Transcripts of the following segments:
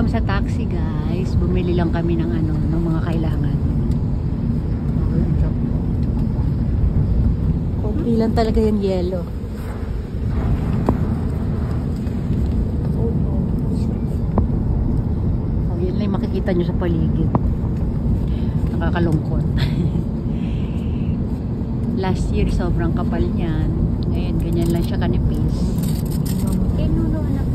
kami sa taxi, guys. Bumili lang kami ng ano, ng mga kailangan. Kunti lang talaga yung yelo. Oh, yan lang yung makikita nyo sa paligid. Nakakalungkot. Last year, sobrang kapal niyan. Ngayon, ganyan lang siya kanipis. Eh, nuno, anak.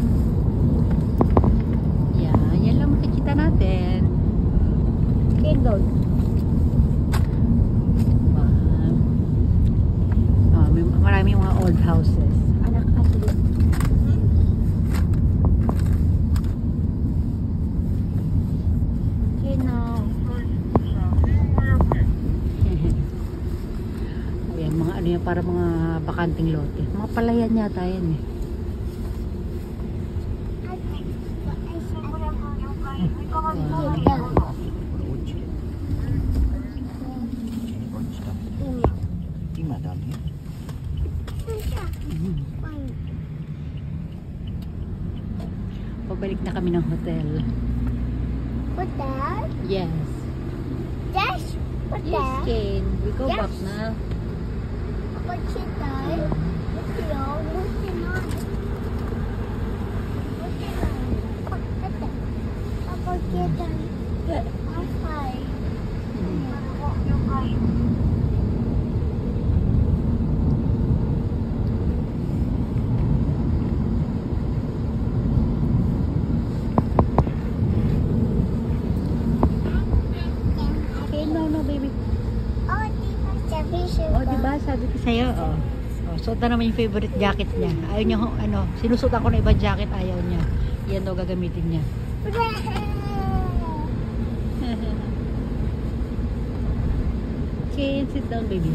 Yan lang makikita natin. Kendall. Maraming mga old houses. Anak, asli. Ayan, mga ano yan, para mga bakanting lote. Mga palayan yata yan eh. Pabalik na kami ng hotel. Hotel? Yes. Yes, hotel. Yes, Kane. We go Yes. back na. Hotel? Hello, hotel. Okay, no, baby. Oh, diba? Sabi ko sa'yo, oh. Oh, suot na naman yung favorite jacket niya. Ayaw niya, ano, sinusutan ko na ibang jacket, ayaw niya. Yan daw gagamitin niya. Okay, sit down, baby.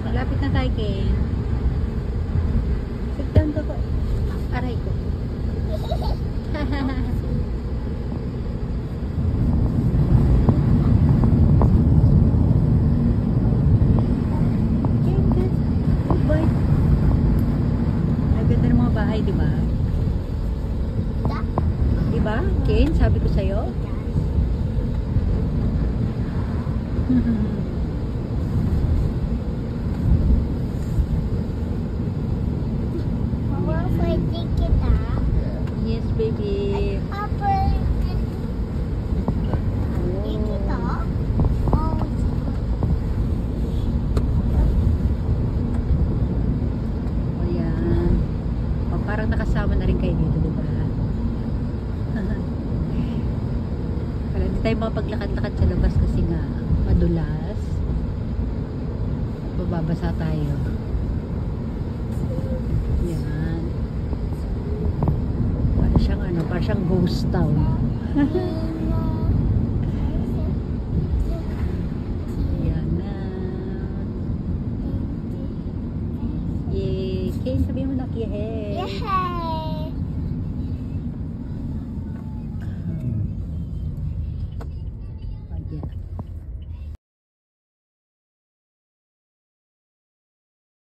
Malapit na tayo, Ken. Sit down ka po. Aray ko. Goodbye. Ay, ganda ng mga bahay, diba? Diba, Ken? Sabi ko sa'yo. Yes, baby. Ayan. Oh, parang nakasama na rin kayo dito, diba? Kaya hindi tayo makapaglakad-lakad sa labas kasi nga madulas. Bababasa tayo. Yan. Para siyang ghost town. Yan na. Yay! Kane, sabihin mo na kihe. Yeah.